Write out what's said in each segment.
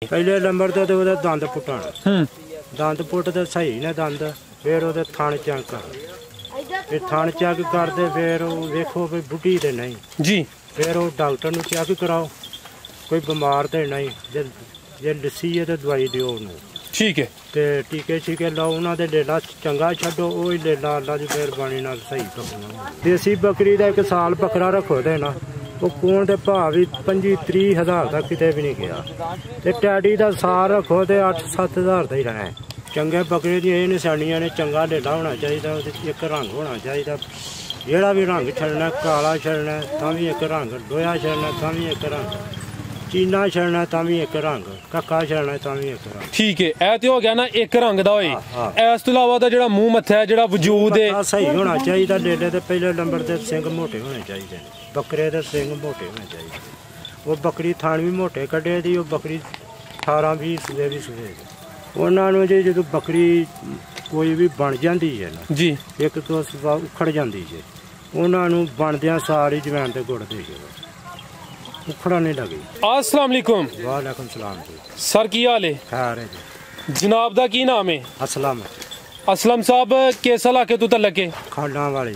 पहले नंबर तो ਉਹਦਾ ਦੰਦ ਪੁੱਟਣ ਦੰਦ ਪੁੱਟਦੇ ਸਹੀ ਨੇ ਦੰਦ ਫਿਰ ਉਹਦੇ ਥਣ ਚੈੱਕ ਕਰ ਫਿਰ ਥਣ ਚੈੱਕ ਕਰਦੇ ਫਿਰ ਉਹ ਵੇਖੋ ਵੀ ਬੁੱਢੀ ਤੇ ਨਹੀਂ ਜੀ ਫਿਰ ਉਹ ਡਾਕਟਰ ਨੂੰ ਚੈੱਕ ਕਰਾਓ ਕੋਈ ਬਿਮਾਰ ਤੇ ਨਹੀਂ ਜੇ ਲੱਸੀ ਹੈ ਤੇ ਦਵਾਈ ਦਿਓ ਉਹਨੂੰ ਠੀਕ ਹੈ ਤੇ ਟੀਕੇ ਛੀਕੇ ਲਾਓ ਉਹਨਾਂ ਦੇ ਲੇਲਾ ਚੰਗਾ ਛੱਡੋ ਉਹ ਹੀ ਲੇਲਾ ਅੱਲਾ ਦੀ ਮਿਹਰਬਾਨੀ ਨਾਲ ਸਹੀ ਕਰਨਾ ਦੇਸੀ ਬੱਕਰੀ ਦਾ ਇੱਕ ਸਾਲ ਬੱਕਰਾ ਰੱਖੋ ਦੇ ਨਾ ਉਹ ਕੋਣ ਦੇ ਭਾਅ ਵੀ 25-30 ਹਜ਼ਾਰ ਦਾ ਕਿਤੇ ਵੀ ਨਹੀਂ ਗਿਆ ਤੇ ਟੈਡੀ ਦਾ ਸਾਲ ਰੱਖੋ ਤੇ 8-7 ਹਜ਼ਾਰ ਦਾ ਹੀ ਰਹਿਣਾ ਚੰਗੇ ਬੱਕਰੇ ਦੀਆਂ ਇਹ ਨਿਸ਼ਾਨੀਆਂ ਨੇ ਚੰਗਾ ਲੇਲਾ ਹੋਣਾ ਚਾਹੀਦਾ ਉਹਦੇ ਇੱਕ ਰੰਗ ਹੋਣਾ ਚਾਹੀਦਾ ਜਿਹੜਾ ਵੀ ਰੰਗ ਛੱਡਣਾ ਕਾਲਾ ਛੱਡਣਾ ਤਾਂ ਵੀ ਇੱਕ ਰੰਗ ਲੋਹਾ ਛੱਡਣਾ ਤਾਂ ਵੀ ਇੱਕ ਰੰਗ ਚੀਨਾ ਛੱਡਣਾ ਤਾਂ ਵੀ ਇੱਕ ਰੰਗ ਕੱਕਾ ਛੱਡਣਾ ਤਾਂ ਵੀ ਇੱਕ ਰੰਗ ਠੀਕ ਹੈ ਇਹ ਤੇ ਹੋ ਗਿਆ ਨਾ ਇੱਕ ਰੰਗ ਦਾ ਹੋਏ ਇਸ ਤੋਂ ਇਲਾਵਾ ਦਾ ਜਿਹੜਾ ਮੂੰਹ ਮੱਥਾ ਹੈ ਜਿਹੜਾ ਵਜੂਦ ਹੈ ਸਹੀ ਹੋਣਾ ਚਾਹੀਦਾ ਲੇਲੇ ਦੇ ਪਹਿਲੇ ਨੰਬਰ ਤੇ ਸਿੰਘ ਮੋਟੇ ਹੋਣੇ ਚਾਹੀਦੇ ਨੇ ਬੱਕਰੇ ਦੇ ਸਿੰਘ ਮੋਟੇ ਹੋਣੇ ਚਾਹੀਦੇ ਉਹ ਬੱਕਰੀ ਥਣ ਵੀ ਮੋਟੇ ਕੱਢੇ ਦੀ ਉਹ ਬੱਕਰੀ 18-20 ਸੂਏ ਵੀ ਸੂਏ ਉਹਨਾਂ ਨੂੰ ਜੇ ਜਦੋਂ ਬੱਕਰੀ ਕੋਈ ਵੀ ਬਣ ਜਾਂਦੀ ਹੈ ਨਾ ਜੀ ਇੱਕ ਤੋਂ ਸਵਾ ਉਖੜ ਜਾਂਦੀ ਜੇ ਉਹਨਾਂ ਨੂੰ ਬਣਦਿਆਂ ਸਾਰੀ ਜਵੈਣ ਤੇ ਗੁੜ ਦੇ ਦਿਓ उखड़ा नहीं लगी। अस्सलाम वालेकुम। वालेकुम सलाम जी। सर की हाल है? खैर है जी। जनाब दा की नाम है? असलम। असलम साहब किस इलाके तो तलक है? खाना वाली।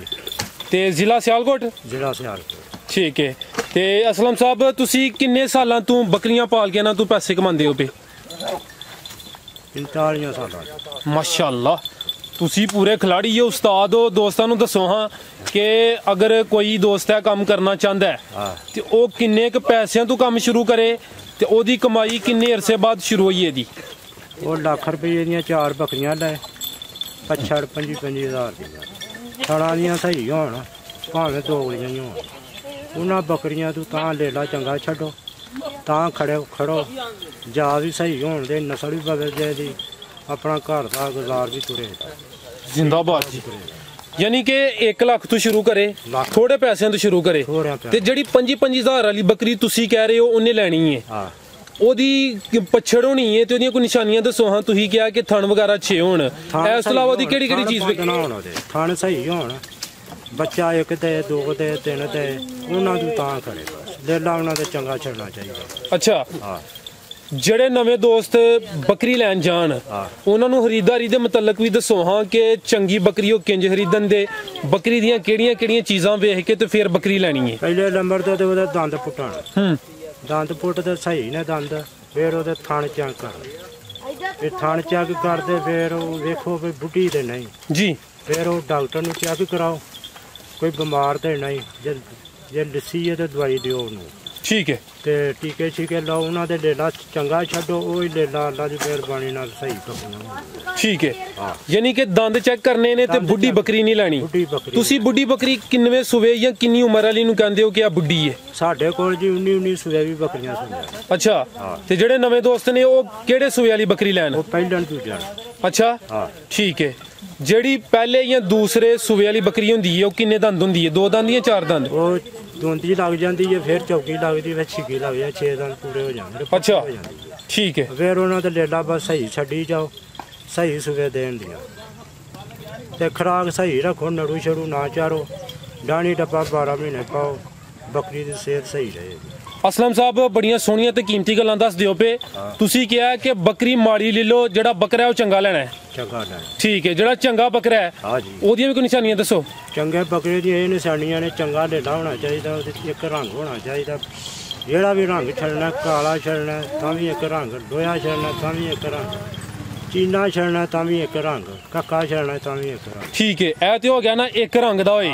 ते जिला सियालकोट? जिला सियालकोट। ठीक है। ते असलम साहब तुसी किन्ने सालां तू बकरियां पाल के ना तू पैसे कमांदे हो पे? 45 साल। माशाअल्लाह। तुसी पूरे खिलाड़ी हो उस्ताद हो दोस्तां नूं दसो हाँ कि अगर कोई दोस्त है काम करना चाहता है तो वो किन्ने क पैसों तो काम शुरू करे तो ओदी कमाई किन्ने अरसे बाद शुरू हुई है दी वो लाख रुपये दी 4 बकरियां लै पछड़ 25 हज़ार दी थड़ा दियां सही होण भावें दोगलियां ही होण उन्हां बकरियां तू तां लेला चंगा छड्डो तां खड़ो जा भी सही होण दे नस्ल भी बदल जाए दी अपना घर का गुजार भी तुरे जिंदाबाद जी यानी कि 1 लाख तो शुरू करे थोड़े पैसे तो शुरू करे ते जड़ी 25 हज़ार वाली बकरी तुसी कह रहे हो उन्हें लैनी है ओदी पछड़ होनी है ते ओदियां कोई निशानियां दसो हां तुही क्या कि थन वगैरह अच्छे होण इस तो इलावा ओदी केड़ी चीज वेखना होण ओदे थन सही होण बच्चा 1 ते 2 ते 3 ते उन्हां नूं तां करे लेला उन्हां दे चंगा छड़ना चाहिए अच्छा हां ਜਿਹੜੇ ਨਵੇਂ ਦੋਸਤ ਬੱਕਰੀ ਲੈਣ ਜਾਣ ਉਹਨਾਂ ਨੂੰ ਖਰੀਦਦਾਰੀ ਦੇ ਮੁਤਲਕ ਵੀ ਦੱਸੋ ਹਾਂ ਕਿ ਚੰਗੀ ਬੱਕਰੀ ਉਹ ਕਿੰਜ ਖਰੀਦਣ ਦੇ ਬੱਕਰੀ ਦੀਆਂ ਕਿਹੜੀਆਂ ਚੀਜ਼ਾਂ ਵੇਖ ਕੇ ਤੇ ਫਿਰ ਬੱਕਰੀ ਲੈਣੀ ਹੈ ਪਹਿਲੇ ਨੰਬਰ ਤੇ ਉਹਦਾ ਦੰਦ ਪੁੱਟਣ ਦੰਦ ਪੁੱਟਦੇ ਸਹੀ ਨੇ ਦੰਦ ਫਿਰ ਉਹਦੇ ਥਣ ਚੈੱਕ ਕਰ ਇਹ ਥਣ ਚੈੱਕ ਕਰਦੇ ਫਿਰ ਉਹ ਵੇਖੋ ਵੀ ਬੁੱਢੀ ਤੇ ਨਹੀਂ ਜੀ ਫਿਰ ਉਹ ਡਾਕਟਰ ਨੂੰ ਚੈੱਕ ਕਰਾਓ ਕੋਈ ਬਿਮਾਰ ਤੇ ਨਹੀਂ ਜੇ ਲੱਸੀ ਹੈ ਤੇ ਦਵਾਈ ਦਿਓ ਉਹਨੂੰ ठीक है ते टीके छीके लाओ उन्हां दे लेला चंगा छड्डो ओ ही लेला अल्लाह दी मिहरबानी नाल सही करना ठीक है यानी कि दंद चेक करने ने ते बुड्ढी बकरी नहीं लेनी तुसी बुड्ढी बकरी किन्नवे सूबे या किन्नी उम्र वाली नु कहंदे हो कि आ बुड्ढी है साडे कोल जी 19 सूबे भी बकरियां सुन अच्छा ते जेड़े नवे दोस्त ने ओ केड़े सूबे वाली बकरी लैन ओ पहले दूजा अच्छा हां ठीक है जेड़ी पहले या दूसरे सूबे वाली बकरी हुंदी है ओ किन्ने दंद हुंदी है 2 दंद या 4 दंद ओ दोंदी लग जाती है फिर चौकी लगती है छिकी लग जाए 6 दिन पूरे हो जाते अच्छा ठीक है फिर उन्होंने लेला बस सही छड़ी जाओ सही सुबह देन दिया ते खुराक सही रखो नड़ू छड़ू ना चारो डानी डब्बा 12 महीने पाओ बकरी की सेहत सही रहेगी असलम साहब बड़ियां सोहनियां ते कीमती गल्लां दस दिओ पे तुसी क्या है कि बकरी माड़ी ले लो जेड़ा बकरा है वो चंगा लेना है चंगा लेना ठीक है जेड़ा चंगा बकरा है हां जी ओदियां भी कोई निशानियां दसो चंगे बकरे दी ये निशानियां ने चंगा लेला होना चाहिदा ओदे एक रंग होना चाहिदा जेड़ा भी रंग छड़ना काला छड़ना तां भी एक रंग लोहा छड़ना तां भी एक रंग चीना छड़ना तां भी एक रंग कक्का छड़ना तां भी एक रंग ठीक है ए ते हो गया ना एक रंग दा होए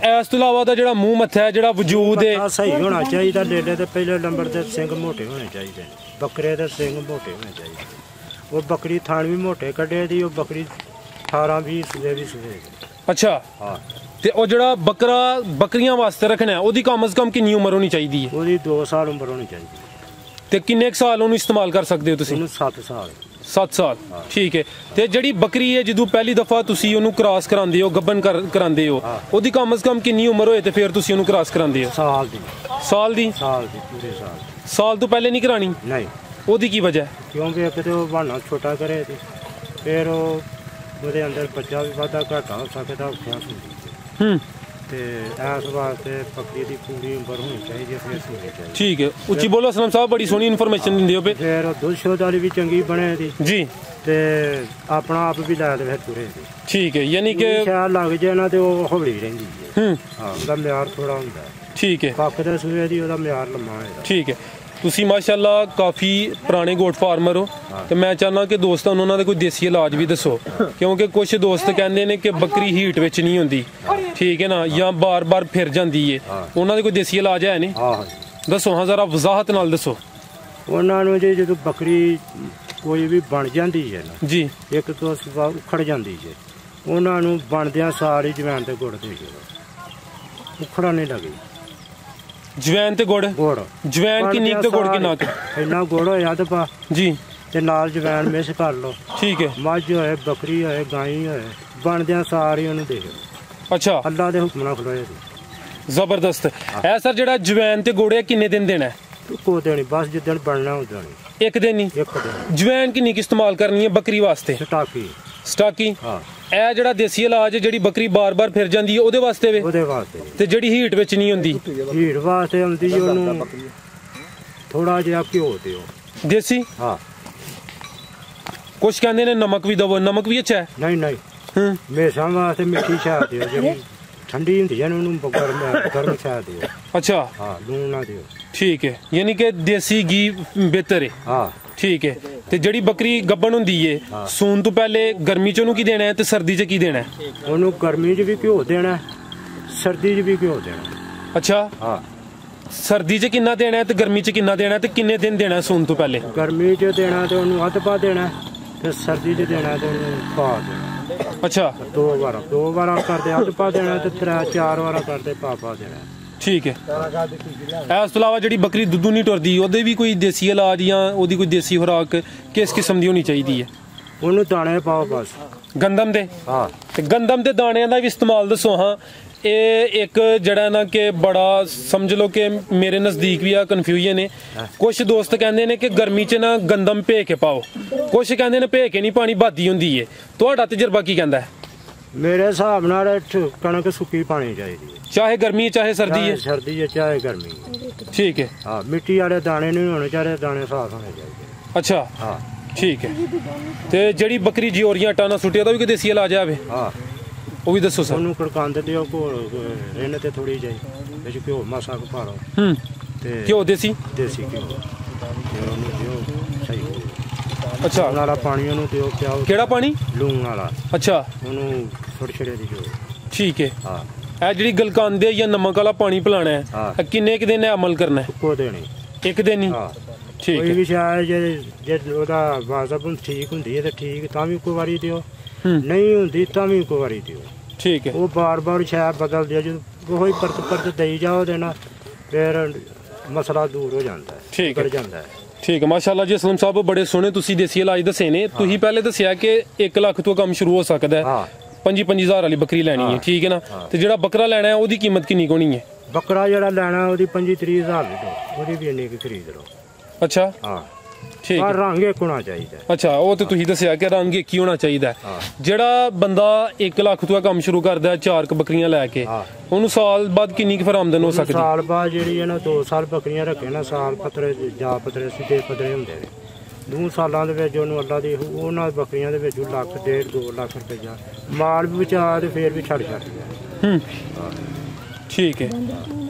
इस तो इलावा दा जेड़ा मुंह मत्था है जेड़ा वजूद है सही होना चाहिदा लेले ते पहले नंबर ते सिंग मोटे होने चाहिए बकरे दे सिंग मोटे होने चाहिए वो बकरी थण भी मोटे कड्डे दी वो बकरी 18-20 सूए भी सूए अच्छा हां ते ओ जेड़ा बकरा बकरियां वास्ते रखना है ओदी कम से कम कितनी उम्र होनी चाहिदी है ओदी 2 साल उम्र होनी चाहिए ते किन्ने साल ओनू इस्तेमाल कर सकदे हो तुसी 7 साल 7 साल ठीक है ते जड़ी बकरी है जदों पहली दफा तुसी ओनू क्रॉस करांदे हो गब्बन करांदे हो ओदी कम से कम कितनी उम्र होए ते फिर तुसी ओनू क्रॉस करांदे हो साल दी पूरे साल तो पहले नहीं करानी नहीं ओदी की वजह क्योंकि एक तो बहाना छोटा करे फिर ओदे अंदर बच्चा भी वादा घाटा हो सकदा ਤੇ ਇਸ ਵਾਸਤੇ ਬੱਕਰੀ ਦੀ ਪੂਰੀ ਉਮਰ ਹੋਣੀ ਚਾਹੀਦੀ, ਫਿਰ ਸੂਣੀ ਚਾਹੀਦੀ। ਠੀਕ ਹੈ, ਉੱਚੀ ਬੋਲੋ ਅਸਲਮ ਸਾਹਿਬ, ਬੜੀ ਸੋਹਣੀ ਇਨਫੋਰਮੇਸ਼ਨ ਦਿੰਦੇ ਹੋ ਪਏ। ਫਿਰ ਦੁੱਧ ਸ਼ੁੱਧ ਵਾਲੀ ਵੀ ਚੰਗੀ ਬਣੇ ਦੀ ਜੀ, ਤੇ ਆਪਣਾ ਆਪ ਵੀ ਲੈ ਦੇ ਫਿਰ ਤੁਰੇ ਦੀ। ਠੀਕ ਹੈ, ਯਾਨੀ ਕਿ ਸ਼ਾਇਦ ਲੱਗ ਜਾਏ ਨਾ ਤੇ ਉਹ ਹੌਲੀ ਰਹਿੰਦੀ ਹੈ। ਹਾਂ, ਉਹਦਾ ਮਿਆਰ ਥੋੜਾ ਹੁੰਦਾ। ਠੀਕ ਹੈ, ਕੱਖ ਦੇ ਸੂਏ ਦੀ ਉਹਦਾ ਮਿਆਰ ਲੰਮਾ ਹੈ। ਠੀਕ ਹੈ। ਤੁਸੀਂ ਮਾਸ਼ਾਅੱਲਾ ਕਾਫੀ ਪੁਰਾਣੇ ਗੋਟ ਫਾਰਮਰ ਹੋ, ਤੇ ਮੈਂ ਚਾਹੁੰਦਾ ਕਿ ਦੋਸਤਾਂ ਨੂੰ ਉਹਨਾਂ ਦੇ ਕੋਈ ਦੇਸੀ ਇਲਾਜ ਵੀ ਦੱਸੋ, ਕਿਉਂਕਿ ਕੁਝ ਦੋਸਤ ਕਹਿੰਦੇ ਨੇ ਕਿ ਬੱਕਰੀ ਹੀਟ ਵਿੱਚ ਨਹੀਂ ਹੁੰਦੀ, ਠੀਕ ਹੈ ਨਾ, ਜਾਂ ਬਾਰ-ਬਾਰ ਫਿਰ ਜਾਂਦੀ ਏ, ਉਹਨਾਂ ਦੇ ਕੋਈ ਦੇਸੀ ਇਲਾਜ ਹੈ ਨਹੀਂ? ਦੱਸੋ ਹਾਂ, ਜ਼ਰਾ ਵਜ਼ਾਹਤ ਨਾਲ ਦੱਸੋ ਉਹਨਾਂ ਨੂੰ। ਜੀ ਜਦੋਂ ਬੱਕਰੀ ਕੋਈ ਵੀ ਬਣ ਜਾਂਦੀ ਹੈ ਨਾ ਜੀ, ਇੱਕ ਤੋਂ ਸਵਾ ਉਖੜ ਜਾਂਦੀ ਜੇ, ਉਹਨਾਂ ਨੂੰ ਬਣਦਿਆਂ ਸਾਰੀ ਜਵੈਣ ਤੇ ਗੁੜ ਦੇ ਦਿਓ, ਉਖੜਾ ਨਹੀਂ ਲੱਗੇ। ਜਵੈਨ ਤੇ ਗੁੜ? ਜਵੈਨ ਕਿੰਨੀ ਤੇ ਗੁੜ ਕਿੰਨਾ? ਇੰਨਾ ਗੁੜ ਹੋਇਆ ਤੇ ਪਾ ਜੀ, ਤੇ ਨਾਲ ਜਵੈਨ ਮਿਕਸ ਕਰ ਲਓ। ਠੀਕ ਹੈ। ਮੱਝ ਹੋਏ, ਬੱਕਰੀ ਹੋਏ, ਗਾਈ ਹੋਏ, ਬਣਦਿਆਂ ਸਾਰੀ ਉਹਨੂੰ ਦੇ ਦਿਓ। ਅੱਛਾ, ਅੱਲਾ ਦੇ ਹੁਕਮ ਨਾਲ ਖਲੋਏ। ਜ਼ਬਰਦਸਤ। ਇਹ ਸਰ ਜਿਹੜਾ ਜਵੈਨ ਤੇ ਗੁੜ ਹੈ ਕਿੰਨੇ ਦਿਨ ਦੇਣਾ? ਕੋ ਦੇਣੀ ਬਸ, ਜਿੱਦਣ ਬਣਨਾ ਉਦੋਂ ਨਹੀਂ। ਇੱਕ ਦਿਨ ਹੀ? ਇੱਕ ਦਿਨ। ਜਵੈਨ ਕਿੰਨੀ ਕੁ ਇਸਤੇਮਾਲ ਕਰਨੀ ਹੈ ਬੱਕਰੀ ਵਾਸਤੇ? ਸਟਾਕੀ। ਹਾਂ। ਇਹ ਜਿਹੜਾ ਦੇਸੀ ਇਲਾਜ ਜਿਹੜੀ ਬੱਕਰੀ ਬਾਰ-ਬਾਰ ਫਿਰ ਜਾਂਦੀ ਹੈ ਉਹਦੇ ਵਾਸਤੇ ਵੇ? ਉਹਦੇ ਵਾਸਤੇ। ਤੇ ਜਿਹੜੀ ਹੀਟ ਵਿੱਚ ਨਹੀਂ ਹੁੰਦੀ? ਹੀਟ ਵਾਸਤੇ ਹੁੰਦੀ ਉਹਨੂੰ ਥੋੜਾ ਜਿਹਾ ਘਿਓ ਦਿਓ ਦੇਸੀ। ਹਾਂ। ਕੁਛ ਕਹਿੰਦੇ ਨੇ ਨਮਕ ਵੀ ਦਵੋ, ਨਮਕ ਵੀ ਅੱਛਾ ਹੈ? ਨਹੀਂ ਹਮੇਸ਼ਾ ਵਾਸਤੇ ਮਿੱਠੀ ਚਾਹ ਦਿਓ, ਜਿਹੜੀ ਠੰਡੀ ਹੁੰਦੀ ਹੈ ਉਹਨੂੰ ਗਰਮ ਚਾਹ ਦਿਓ। ਅੱਛਾ। ਹਾਂ, ਲੂਣ ਨਾ ਦਿਓ। ਠੀਕ ਹੈ, ਯਾਨੀ ਕਿ ਦੇਸੀ ਘੀ ਬਿਹਤਰ ਹੈ। ਹਾਂ, ਠੀਕ ਹੈ। ਤੇ ਜਿਹੜੀ ਬੱਕਰੀ ਗੱਭਣ ਹੁੰਦੀ ਏ, ਸੂਣ ਤੋਂ ਪਹਿਲੇ ਗਰਮੀ ਚ ਉਹਨੂੰ ਕੀ ਦੇਣਾ ਹੈ ਤੇ ਸਰਦੀ ਚ ਕੀ ਦੇਣਾ ਹੈ? ਉਹਨੂੰ ਗਰਮੀ 'ਚ ਵੀ ਘਿਓ ਦੇਣਾ, ਸਰਦੀ 'ਚ ਵੀ ਘਿਓ ਦੇਣਾ। ਅੱਛਾ। ਹਾਂ। ਸਰਦੀ 'ਚ ਕਿੰਨਾ ਦੇਣਾ ਹੈ ਤੇ ਗਰਮੀ 'ਚ ਕਿੰਨਾ ਦੇਣਾ, ਤੇ ਕਿੰਨੇ ਦਿਨ ਦੇਣਾ ਸੂਣ ਤੋਂ ਪਹਿਲੇ? ਗਰਮੀ 'ਚ ਦੇਣਾ ਤੇ ਉਹਨੂੰ ਅੱਧ ਪਾ ਦੇਣਾ, ਤੇ ਸਰਦੀ 'ਚ ਦੇਣਾ ਤੇ ਉਹਨੂੰ ਪਾ ਦੇਣਾ। ਅੱਛਾ। ਦੋ ਵਾਰ ਕਰਦੇ ਅੱਧ ਪਾ ਦੇਣਾ, ਤੇ 3-4 ਵਾਰ ਕਰਦੇ ਪਾ ਦੇਣਾ। ਠੀਕ ਹੈ। ਇਸ ਤੋਂ ਇਲਾਵਾ ਜਿਹੜੀ ਬੱਕਰੀ ਦੁੱਧੂ ਨਹੀਂ ਟੁਰਦੀ, ਉਹਦੇ ਵੀ ਕੋਈ ਦੇਸੀ ਇਲਾਜ ਜਾਂ ਉਹਦੀ ਕੋਈ ਦੇਸੀ ਖੁਰਾਕ ਕਿਸ ਕਿਸਮ ਦੀ ਹੋਣੀ ਚਾਹੀਦੀ ਹੈ? ਉਹਨੂੰ ਦਾਣੇ ਪਾਓ ਬਸ। ਗੰਦਮ ਦੇ? ਹਾਂ। ਤੇ ਗੰਦਮ ਦੇ ਦਾਣਿਆਂ ਦਾ ਵੀ ਇਸਤੇਮਾਲ ਦੱਸੋ ਹਾਂ। ਇਹ ਇੱਕ ਜਿਹੜਾ ਨਾ ਕਿ ਬੜਾ ਸਮਝ ਲਓ ਕਿ ਮੇਰੇ ਨਜ਼ਦੀਕ ਵੀ ਆ ਕਨਫਿਊਜ਼ਨ ਹੈ। ਕੁਝ ਦੋਸਤ ਕਹਿੰਦੇ ਨੇ ਕਿ ਗਰਮੀ 'ਚ ਨਾ ਗੰਦਮ ਭੇ ਕੇ ਪਾਓ, ਕੁਝ ਕਹਿੰਦੇ ਨੇ ਭੇ ਕੇ ਨਹੀਂ ਪਾਣੀ, ਬਾਦੀ ਹੁੰਦੀ ਹੈ। ਤੁਹਾਡਾ ਤਜਰਬਾ ਕੀ ਕਹਿੰਦਾ ਹੈ? ਮੇਰੇ ਹਿਸਾਬ ਨਾਲ ਕਣਕ ਸੁੱਕੀ ਪਾਣੀ ਚਾਹੀਦੀ ਹੈ, ਚਾਹੇ ਗਰਮੀ ਚਾਹੇ ਸਰਦੀ ਹੈ? ਸਰਦੀ ਹੈ ਚਾਹੇ ਗਰਮੀ ਹੈ। ਠੀਕ ਹੈ। ਹਾਂ, ਮਿੱਟੀ ਵਾਲੇ ਦਾਣੇ ਨਹੀਂ ਹੋਣੇ ਚਾਹੀਦੇ, ਦਾਣੇ ਸਾਫ਼ ਹੋਣੇ ਚਾਹੀਦੇ। ਅੱਛਾ। ਹਾਂ, ਠੀਕ ਹੈ। ਤੇ ਜਿਹੜੀ ਬੱਕਰੀ ਜਿਉਰੀਆਂ ਆਟਾ ਨਾ ਸੁੱਟਿਆ, ਉਹਦਾ ਵੀ ਕੋਈ ਦੇਸੀ ਇਲਾਜ ਆਵੇ? ਹਾਂ, ਉਹ ਵੀ ਦੱਸੋ ਸਰ। ਉਹਨੂੰ ਕੜਕਾਂਦੇ ਦਿਓ, ਘੋਲ ਰਿੰਨ ਤੇ ਥੋੜੀ ਜਿਹੀ ਵਿੱਚ ਘਿਓ ਮਾਸਾ ਕੁ ਪਾ ਲਓ। ਤੇ ਘਿਓ ਦੇਸੀ ਘਿਓ ਤੇ ਉਹਨੂੰ ਦਿਓ ਸਹੀ। ਅੱਛਾ। ਨਾਲਾ ਪਾਣੀ ਉਹਨੂੰ ਦਿਓ, ਪਿਆਓ। ਕਿਹੜਾ ਪਾਣੀ? ਲੂਣ ਵਾਲਾ। ਅੱਛਾ। ਉਹਨੂੰ ਛੋਟੇ ਦੀ ਦਿਓ। ਠੀਕ ਹੈ। ਹਾਂ। ਇਹ ਜਿਹੜੀ ਗਲਕਾਂਦੇ ਜਾਂ ਨਮਕ ਵਾਲਾ ਪਾਣੀ ਪਿਲਾਣਾ ਹੈ, ਕਿੰਨੇ ਕੁ ਦਿਨ ਅਮਲ ਕਰਨਾ ਹੈ? ਇੱਕੋ ਦਿਨ ਹੀ। ਇੱਕ ਦਿਨ ਹੀ? ਹਾਂ। ਠੀਕ ਹੈ। ਕੋਈ ਵੀ ਸ਼ਾਇਦ ਜੇ ਉਹਦਾ ਵਾਜ਼ਬ ਠੀਕ ਹੁੰਦੀ ਹੈ ਤੇ ਠੀਕ, ਤਾਂ ਵੀ ਇੱਕੋ ਵਾਰੀ ਦਿਓ, ਨਹੀਂ ਹੁੰਦੀ ਤਾਂ ਵੀ ਇੱਕੋ ਵਾਰੀ ਦਿਓ। ਠੀਕ ਹੈ। ਉਹ ਬਾਰ ਸ਼ਾਇਦ ਬਦਲ ਦਿਓ, ਜਦੋਂ ਉਹੀ ਪਰਤ ਦੇਈ ਜਾਓ ਦੇਣਾ, ਫਿਰ ਮਸਲਾ ਦੂਰ ਹੋ ਜਾਂਦਾ ਹੈ। ਠੀਕ ਹੈ। ਜਾਂਦਾ ਹੈ। ਠੀਕ ਹੈ। ਮਾਸ਼ਾਅੱਲਾ ਜੀ, ਅਸਲਮ ਸਾਹਿਬ ਬੜੇ ਸੋਹਣੇ ਤੁਸੀਂ ਦੇਸੀ ਇਲਾਜ ਦੱਸੇ ਨੇ। ਤੁਸੀਂ ਪਹਿਲੇ ਦੱਸਿਆ ਕਿ 1 ਲੱਖ ਤੋਂ ਕੰਮ ਸ਼ੁਰੂ ਹੋ ਸਕਦਾ ਹੈ, 25,000 ਵਾਲੀ ਬੱਕਰੀ ਲੈਣੀ ਹੈ, ਠੀਕ ਹੈ ਨਾ? ਤੇ ਜਿਹੜਾ ਬੱਕਰਾ ਲੈਣਾ ਹੈ ਉਹਦੀ ਕੀਮਤ ਕਿੰਨੀ ਹੋਣੀ ਹੈ? ਬੱਕਰਾ ਜਿਹੜਾ ਲੈਣਾ ਉਹਦੀ 25-30 ਹਜ਼ਾਰ ਦੀ ਦੋ, ਉਹਦੀ ਵੀ ਇੰਨੀ ਕੁ ਖਰੀਦ ਲਓ। ਅੱਛਾ। ਹਾਂ। ਠੀਕ ਹੈ। ਰੰਗ ਇੱਕ ਹੋਣਾ ਚਾਹੀਦਾ। ਅੱਛਾ, ਉਹ ਤੇ ਤੁਸੀਂ ਦੱਸਿਆ ਕਿ ਰੰਗ ਇੱਕ ਹੀ ਹੋਣਾ ਚਾਹੀਦਾ। ਜਿਹੜਾ ਬੰਦਾ 1 ਲੱਖ ਤੋਂ ਕੰਮ ਸ਼ੁਰੂ ਕਰਦਾ 4 ਬੱਕਰੀਆਂ ਲੈ ਕੇ, ਉਹਨੂੰ ਸਾਲ ਬਾਅਦ ਕਿੰਨੀ ਕੁ ਫਿਰ ਆਮਦਨ ਹੋ ਸਕਦੀ? ਸਾਲ ਬਾਅਦ ਜਿਹੜੀ ਹੈ ਨਾ 2 ਸਾਲ ਬੱਕਰੀਆਂ ਰੱਖੇ ਨਾ, ਸਾਲ ਪੱਤਰੇ ਜਾਂ ਪੱਤਰੇ ਸਿੱਧੇ ਪੱਤਰੇ ਹੁੰਦੇ ਨੇ। 2 ਸਾਲਾਂ ਦੇ ਵਿੱਚ ਉਹਨੂੰ ਅੱਲਾ ਦੀ ਉਹਨਾਂ ਬੱਕਰੀਆਂ ਦੇ ਵਿੱਚ 1.5 ਲੱਖ 2 ਲੱਖ ਰੁਪਇਆ ਮਾਲ ਵੀ ਬਚਾ ਤੇ ਫੇਰ ਵੀ ਛੱਡ ਗਿਆ। ਠੀਕ ਹੈ।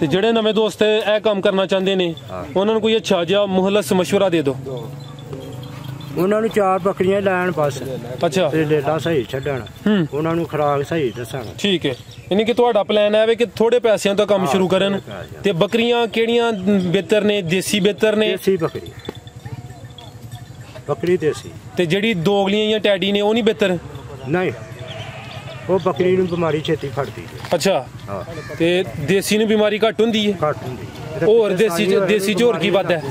ਤੇ ਜਿਹੜੇ ਨਵੇਂ ਦੋਸਤ ਇਹ ਕੰਮ ਕਰਨਾ ਚਾਹੁੰਦੇ ਨੇ, ਉਹਨਾਂ ਨੂੰ ਕੋਈ ਅੱਛਾ ਜਿਹਾ ਮੁਹਲਸ ਮਸ਼ਵਰਾ ਦੇ ਦਿਓ। ਉਹਨਾਂ ਨੂੰ 4 ਬੱਕਰੀਆਂ ਲੈਣ ਬਸ। ਅੱਛਾ। ਤੇ ਲੇਲਾ ਸਹੀ ਛੱਡਣ, ਉਹਨਾਂ ਨੂੰ ਖੁਰਾਕ ਸਹੀ ਦੱਸਣ। ਠੀਕ ਹੈ। ਯਾਨੀ ਕਿ ਤੁਹਾਡਾ ਪਲਾਨ ਹੈ ਕਿ ਥੋੜੇ ਪੈਸਿਆਂ ਤੋਂ ਕੰਮ ਸ਼ੁਰੂ ਕਰਨ। ਤੇ ਬੱਕਰੀਆਂ ਕਿਹੜੀਆਂ ਬਿਹਤਰ ਨੇ? ਦੇਸੀ ਬਿਹਤਰ ਨੇ? ਦੇਸੀ ਬੱਕਰੀ ਦੇਸੀ। ਤੇ ਜਿਹੜੀ ਦੋਗਲੀਆਂ ਜਾਂ ਟੈਡੀ ਨੇ ਉਹ ਨਹੀਂ ਬਿਹਤਰ? ਨਹੀਂ, ਉਹ ਬੱਕਰੀ ਨੂੰ ਬਿਮਾਰੀ ਛੇਤੀ ਫੜਦੀ ਹੈ। ਅੱਛਾ। ਤੇ ਦੇਸੀ ਨੂੰ ਬਿਮਾਰੀ ਘੱਟ ਹੁੰਦੀ ਹੈ? ਘੱਟ ਹੁੰਦੀ ਹੈ। ਹੋਰ ਦੇਸੀ ਚ ਹੋਰ ਕੀ ਵੱਧ ਹੈ?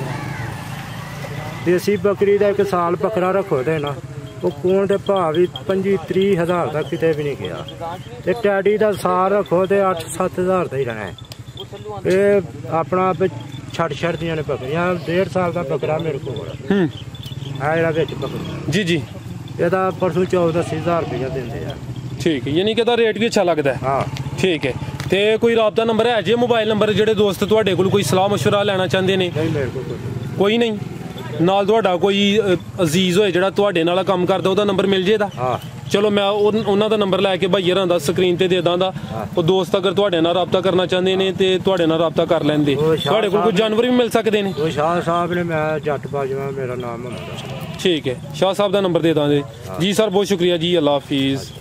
ਦੇਸੀ ਬੱਕਰੀ ਦਾ 1 ਸਾਲ ਬੱਕਰਾ ਰੱਖੋ ਤੇ ਨਾ, ਉਹ ਕੋਣ ਦੇ ਭਾਅ ਵੀ 25-30 ਹਜ਼ਾਰ ਦਾ ਕਿਤੇ ਵੀ ਨਹੀਂ ਗਿਆ। ਤੇ ਟੈਡੀ ਦਾ ਸਾਲ ਰੱਖੋ ਤੇ 8-7 ਹਜ਼ਾਰ ਦਾ ਹੀ ਰਹਿਣਾ। ਇਹ ਆਪਣਾ ਛੱਡਦੀਆਂ ਨੇ ਬੱਕਰੀਆਂ। 1.5 ਸਾਲ ਦਾ ਬੱਕਰਾ ਮੇਰੇ ਕੋਲ ਆ ਜਿਹੜਾ ਵਿੱਚ ਬੱਕਰੀ। ਜੀ। ਇਹਦਾ ਪਰਸੋਂ 14-80 ਹਜ਼ਾਰ ਰੁਪਇਆ ਦਿੰਦੇ ਆ। ਠੀਕ ਹੈ। ਯਾਨੀ ਕਿ ਇਹਦਾ ਰੇਟ ਵੀ ਅੱਛਾ ਲੱਗਦਾ ਹੈ? ਹਾਂ। ਠੀਕ ਹੈ। ਤੇ ਕੋਈ ਰਾਬਤਾ ਨੰਬਰ ਹੈ ਜੇ ਮੋਬਾਈਲ ਨੰਬਰ ਜਿਹੜੇ ਦੋਸਤ ਤੁਹਾਡੇ ਕੋਲ ਕੋਈ ਸਲਾਹ ਮਸ਼ਵਰਾ ਲੈਣਾ ਚਾਹੁੰਦੇ ਨੇ? ਨਹੀਂ ਮੇਰੇ ਕੋਲ ਕੋਈ ਨਹੀਂ। ਨਾਲ ਤੁਹਾਡਾ ਕੋਈ ਅਜ਼ੀਜ਼ ਹੋਏ ਜਿਹੜਾ ਤੁਹਾਡੇ ਨਾਲ ਕੰਮ ਕਰਦਾ ਉਹਦਾ ਨੰਬਰ ਮਿਲ ਜੇਦਾ? ਹਾਂ ਚਲੋ ਮੈਂ ਉਹਨਾਂ ਦਾ ਨੰਬਰ ਲੈ ਕੇ ਭਾਈ ਹਰਾਂ ਦਾ ਸਕਰੀਨ ਤੇ ਦੇ ਦਾਂਦਾ। ਉਹ ਦੋਸਤ ਅਗਰ ਤੁਹਾਡੇ ਨਾਲ ਰਾਬਤਾ ਕਰਨਾ ਚਾਹੁੰਦੇ ਨੇ ਤੇ ਤੁਹਾਡੇ ਨਾਲ ਰਾਬਤਾ ਕਰ ਲੈਂਦੇ। ਤੁਹਾਡੇ ਕੋਲ ਕੋਈ ਜਾਨਵਰ ਵੀ ਮਿਲ ਸਕਦੇ ਨੇ? ਉਹ ਸ਼ਾਹ ਸਾਹਿਬ ਨੇ, ਮੈਂ ਜੱਟ ਬਾਜਵਾ ਮੇਰਾ ਨਾਮ ਹੁੰਦਾ। ਠੀਕ ਹੈ, ਸ਼ਾਹ ਸਾਹਿਬ ਦਾ ਨੰਬਰ ਦੇ ਦਾਂਗੇ ਜੀ। ਸਰ ਬਹੁਤ ਸ਼ੁਕਰੀਆ ਜੀ, ਅੱਲਾ ਹਾਫਿਜ਼।